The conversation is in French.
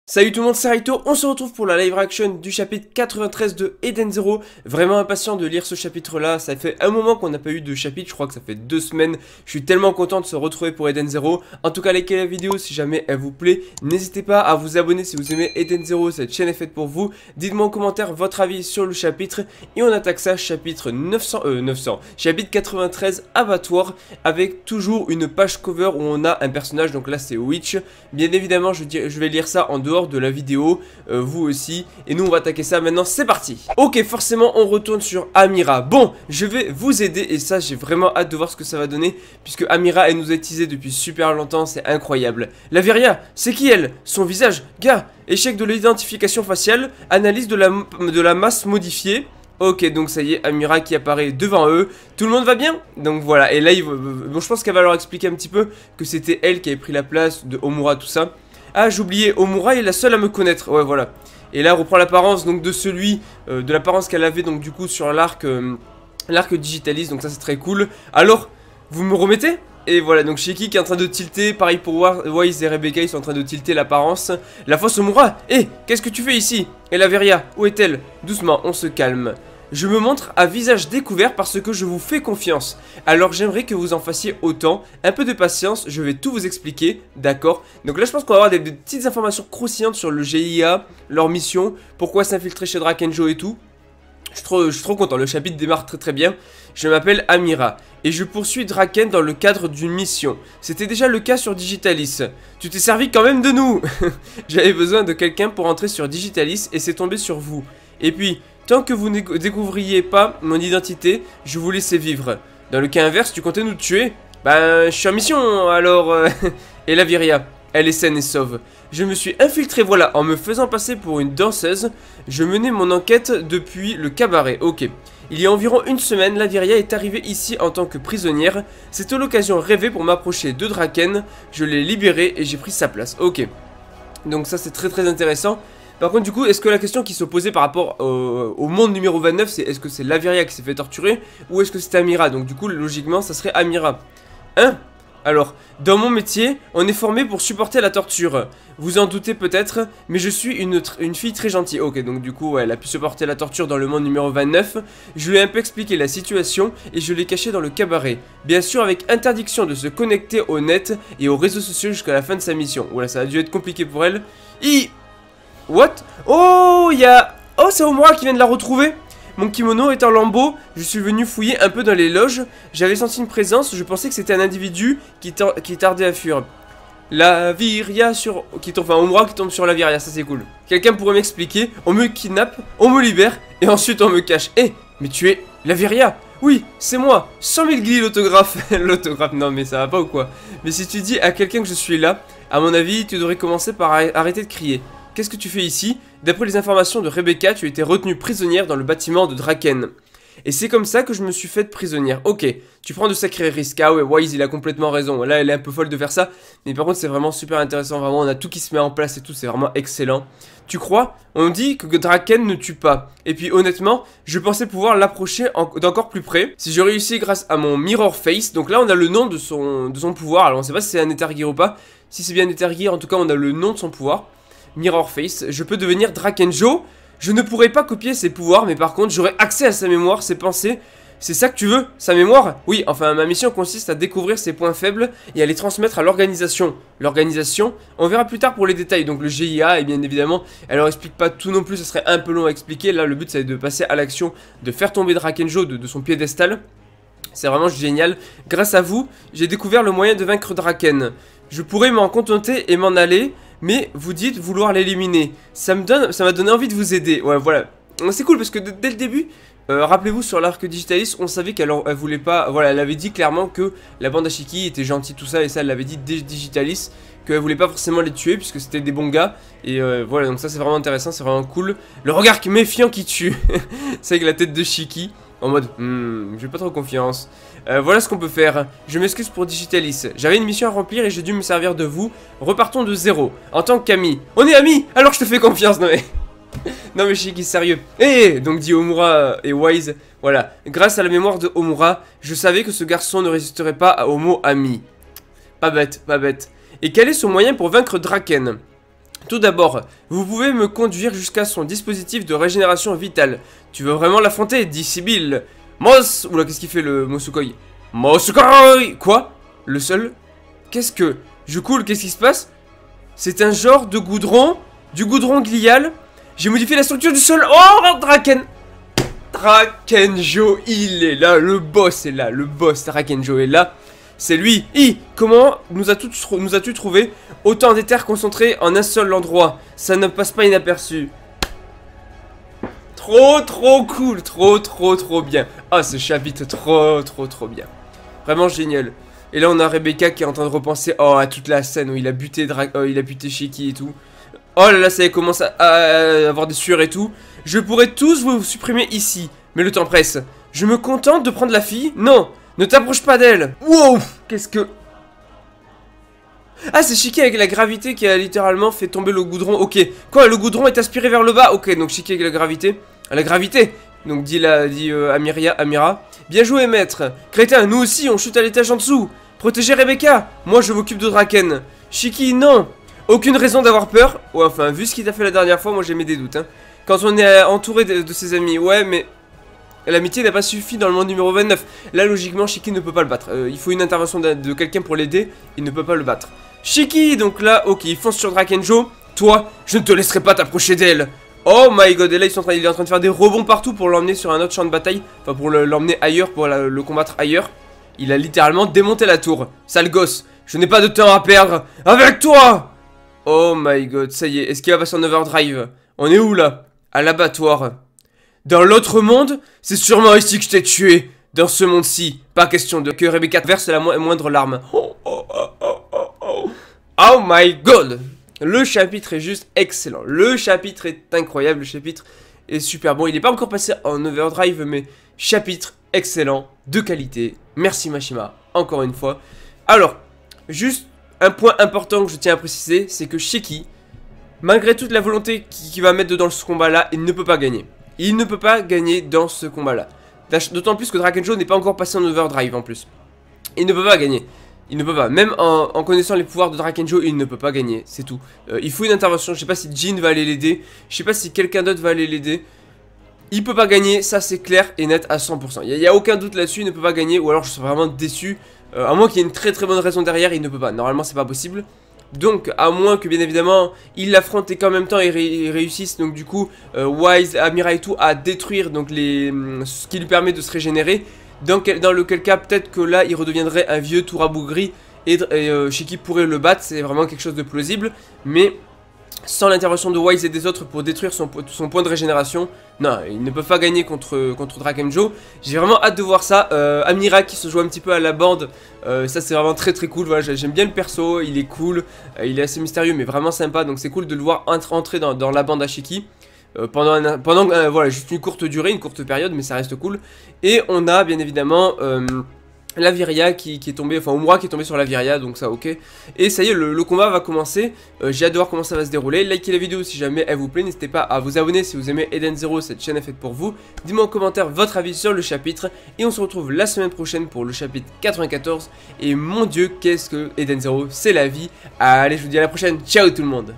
Salut tout le monde, c'est Raito, on se retrouve pour la live reaction du chapitre 93 de Eden Zero. Vraiment impatient de lire ce chapitre là, ça fait un moment qu'on n'a pas eu de chapitre, je crois que ça fait 2 semaines. Je suis tellement content de se retrouver pour Eden Zero. En tout cas, likez la vidéo si jamais elle vous plaît. N'hésitez pas à vous abonner si vous aimez Eden Zero, cette chaîne est faite pour vous. Dites-moi en commentaire votre avis sur le chapitre. Et on attaque ça, chapitre 900, chapitre 93, abattoir, avec toujours une page cover où on a un personnage, donc là c'est Witch. Bien évidemment, je vais lire ça en dehors de la vidéo, vous aussi, et nous on va attaquer ça maintenant, c'est parti. Ok, forcément on retourne sur Amira. Bon, je vais vous aider et ça j'ai vraiment hâte de voir ce que ça va donner, puisque Amira elle nous a teasé depuis super longtemps, c'est incroyable. La Viria, c'est qui elle? Son visage, gars, échec de l'identification faciale, analyse de la masse modifiée. Ok, donc ça y est, Amira qui apparaît devant eux. Tout le monde va bien? Donc voilà, et là, bon, je pense qu'elle va leur expliquer un petit peu que c'était elle qui avait pris la place de Homura, tout ça. Ah, j'ai oublié, Homura est la seule à me connaître. Ouais, voilà. Et là, elle reprend l'apparence donc de celui, de l'apparence qu'elle avait donc du coup sur l'arc Digitalis. Donc ça, c'est très cool. Alors, vous me remettez? Et voilà, donc Shiki qui est en train de tilter, pareil pour Wise et Rebecca, ils sont en train de tilter l'apparence. La fausse Homura, hé, qu'est-ce que tu fais ici? Et la Veria, où est-elle? Doucement, on se calme. Je me montre à visage découvert parce que je vous fais confiance. Alors j'aimerais que vous en fassiez autant. Un peu de patience, je vais tout vous expliquer, d'accord? Donc là je pense qu'on va avoir des petites informations croustillantes sur le GIA, leur mission, pourquoi s'infiltrer chez Drakenjo et tout. Je suis trop content, le chapitre démarre très bien. Je m'appelle Amira et je poursuis Draken dans le cadre d'une mission. C'était déjà le cas sur Digitalis. Tu t'es servi quand même de nous. J'avais besoin de quelqu'un pour entrer sur Digitalis et c'est tombé sur vous. Et puis, tant que vous ne découvriez pas mon identité, je vous laissais vivre. Dans le cas inverse, tu comptais nous tuer? Ben, je suis en mission, alors... Et la Viria, elle est saine et sauve. Je me suis infiltré, voilà, en me faisant passer pour une danseuse. Je menais mon enquête depuis le cabaret, ok. Il y a environ une semaine, la Viria est arrivée ici en tant que prisonnière. C'était l'occasion rêvée pour m'approcher de Draken. Je l'ai libérée et j'ai pris sa place, ok. Donc ça, c'est très intéressant. Par contre, du coup, est-ce que la question qui se posait par rapport au monde numéro 29, c'est est-ce que c'est Laveria qui s'est fait torturer ou est-ce que c'était Amira? Donc du coup, logiquement, ça serait Amira. Hein? Alors, dans mon métier, on est formé pour supporter la torture. Vous en doutez peut-être, mais je suis une fille très gentille. Ok, donc du coup, ouais, elle a pu supporter la torture dans le monde numéro 29. Je lui ai un peu expliqué la situation et je l'ai cachée dans le cabaret. Bien sûr, avec interdiction de se connecter au net et aux réseaux sociaux jusqu'à la fin de sa mission. Voilà, ça a dû être compliqué pour elle. What? Oh, oh, c'est Homura qui vient de la retrouver. Mon kimono est en lambeaux. Je suis venu fouiller un peu dans les loges. J'avais senti une présence. Je pensais que c'était un individu qui tardait à fuir. La Viria sur... Enfin, Homura qui tombe sur la Viria, ça c'est cool. Quelqu'un pourrait m'expliquer? On me kidnappe, on me libère, et ensuite on me cache. Eh, mais tu es la Viria? Oui, c'est moi. 100 000 glis l'autographe. L'autographe, non mais ça va pas ou quoi? Mais si tu dis à quelqu'un que je suis là, à mon avis, tu devrais commencer par arrêter de crier. Qu'est-ce que tu fais ici? D'après les informations de Rebecca, tu étais retenue prisonnière dans le bâtiment de Draken. Et c'est comme ça que je me suis faite prisonnière. Ok, tu prends de sacrés risques. Ah ouais, Wise il a complètement raison. Là elle est un peu folle de faire ça. Mais par contre c'est vraiment super intéressant. Vraiment on a tout qui se met en place et tout. C'est vraiment excellent. Tu crois? On dit que Draken ne tue pas. Et puis honnêtement, je pensais pouvoir l'approcher d'encore plus près. Si je réussis grâce à mon Mirror Face. Donc là on a le nom de son pouvoir. Alors on sait pas si c'est un Nethergear ou pas. Si c'est bien un Nethergear, en tout cas on a le nom de son pouvoir. Mirror Face, je peux devenir Drakenjo. Je ne pourrais pas copier ses pouvoirs, mais par contre j'aurai accès à sa mémoire, ses pensées. C'est ça que tu veux? Sa mémoire? Oui, enfin ma mission consiste à découvrir ses points faibles et à les transmettre à l'organisation. L'organisation, on verra plus tard pour les détails. Donc le GIA, et bien évidemment, elle leur explique pas tout non plus, ça serait un peu long à expliquer. Là le but c'est de passer à l'action, de faire tomber Drakenjo de son piédestal. C'est vraiment génial. Grâce à vous, j'ai découvert le moyen de vaincre Draken. Je pourrais m'en contenter et m'en aller, mais vous dites vouloir l'éliminer. Ça m'a donné envie de vous aider. Ouais, voilà. C'est cool parce que dès le début, rappelez-vous sur l'arc Digitalis, on savait qu'elle voulait pas... Voilà, elle avait dit clairement que la bande à Shiki était gentille, tout ça, et ça, elle l'avait dit dès Digitalis, qu'elle voulait pas forcément les tuer puisque c'était des bons gars. Et voilà, donc ça c'est vraiment intéressant, c'est vraiment cool. Le regard méfiant qui tue. C'est avec la tête de Shiki. En mode, j'ai pas trop confiance. Voilà ce qu'on peut faire. Je m'excuse pour Digitalis. J'avais une mission à remplir et j'ai dû me servir de vous. Repartons de zéro. En tant qu'ami. On est amis. Alors je te fais confiance. Non mais... non mais Shiki, sérieux. Donc dit Homura et Wise. Voilà. Grâce à la mémoire de Homura, je savais que ce garçon ne résisterait pas au mot ami. Pas bête, pas bête. Et quel est son moyen pour vaincre Draken? Tout d'abord, vous pouvez me conduire jusqu'à son dispositif de régénération vitale. Tu veux vraiment l'affronter, dit Sibyl. Mos... Oula, qu'est-ce qu'il fait le Mosukoi? Mosukoi! Quoi? Le seul? Qu'est-ce que... Je coule, qu'est-ce qui se passe? C'est un genre de goudron? Du goudron glial? J'ai modifié la structure du sol. Oh, Draken! Drakenjo, il est là, le boss est là, le boss Drakenjo est là. C'est lui. Comment nous as-tu trouvé autant d'éther concentrés en un seul endroit? Ça ne passe pas inaperçu. Trop cool, trop bien. Ah, ce chapitre, trop bien. Vraiment génial. Et là, on a Rebecca qui est en train de repenser à toute la scène où il a buté Shiki et tout. Oh là là, ça commence à avoir des sueurs et tout. Je pourrais tous vous supprimer ici, mais le temps presse. Je me contente de prendre la fille? Non, ne t'approche pas d'elle. Wow, qu'est-ce que... Ah, c'est Shiki avec la gravité qui a littéralement fait tomber le goudron. Ok, quoi, le goudron est aspiré vers le bas? Ok, donc Shiki avec la gravité. La gravité. Donc dit Amira. Bien joué, maître. Crétin, nous aussi, on chute à l'étage en dessous. Protégez Rebecca. Moi, je m'occupe de Draken. Shiki, non. Aucune raison d'avoir peur. Ouais, enfin, vu ce qu'il t'a fait la dernière fois, moi j'ai mis des doutes. Hein. Quand on est entouré de ses amis, ouais, mais l'amitié n'a pas suffi dans le monde numéro 29. Là, logiquement, Shiki ne peut pas le battre. Il faut une intervention de quelqu'un pour l'aider. Il ne peut pas le battre. Shiki, donc là, ok, il fonce sur Drakenjo. Toi, je ne te laisserai pas t'approcher d'elle. Oh my god, et là, il est en train de faire des rebonds partout pour l'emmener sur un autre champ de bataille. Enfin, pour l'emmener ailleurs, pour le combattre ailleurs. Il a littéralement démonté la tour. Sale gosse, je n'ai pas de temps à perdre. Avec toi! Oh my god, ça y est, est-ce qu'il va passer en overdrive? On est où là? À l'abattoir. Dans l'autre monde? C'est sûrement ici que je t'ai tué. Dans ce monde-ci, pas question de que Rebecca verse la moindre larme. Oh my god! Le chapitre est juste excellent. Le chapitre est incroyable, le chapitre est super bon. Il n'est pas encore passé en overdrive, mais chapitre excellent, de qualité. Merci Mashima, encore une fois. Alors, juste... un point important que je tiens à préciser, c'est que Shiki, malgré toute la volonté qu'il va mettre dans ce combat-là, il ne peut pas gagner. Il ne peut pas gagner dans ce combat-là. D'autant plus que Drakenjo n'est pas encore passé en overdrive en plus. Il ne peut pas gagner. Il ne peut pas. Même en connaissant les pouvoirs de Drakenjo, il ne peut pas gagner. C'est tout. Il faut une intervention. Je sais pas si Jin va aller l'aider. Je sais pas si quelqu'un d'autre va aller l'aider. Il peut pas gagner, ça c'est clair et net à 100%. Il n'y a aucun doute là-dessus, il ne peut pas gagner. Ou alors je serais vraiment déçu. À moins qu'il y ait une très bonne raison derrière, il ne peut pas. Normalement, c'est pas possible. Donc, à moins que, bien évidemment, il l'affronte et qu'en même temps, il réussisse. Donc, du coup, Wise, Amira et tout, à détruire donc ce qui lui permet de se régénérer. Dans lequel cas, peut-être que là, il redeviendrait un vieux tout rabougri. Et Shiki pourrait le battre. C'est vraiment quelque chose de plausible. Mais... sans l'intervention de Wise et des autres pour détruire son point de régénération, non, ils ne peuvent pas gagner contre Drakenjo. J'ai vraiment hâte de voir ça. Amira qui se joue un petit peu à la bande, ça c'est vraiment très cool. Voilà, j'aime bien le perso, il est cool, il est assez mystérieux mais vraiment sympa. Donc c'est cool de le voir entrer dans la bande à Shiki. Pendant voilà, juste une courte durée, une courte période, mais ça reste cool. Et on a bien évidemment... Laviria qui est tombé, enfin Omura qui est tombé sur Laviria, donc ça ok. Et ça y est, le combat va commencer. J'ai hâte de voir comment ça va se dérouler. Likez la vidéo si jamais elle vous plaît, n'hésitez pas à vous abonner si vous aimez Eden Zero, cette chaîne est faite pour vous. Dites-moi en commentaire votre avis sur le chapitre. Et on se retrouve la semaine prochaine pour le chapitre 94. Et mon dieu, qu'est-ce que Eden Zero, c'est la vie. Allez, je vous dis à la prochaine, ciao tout le monde.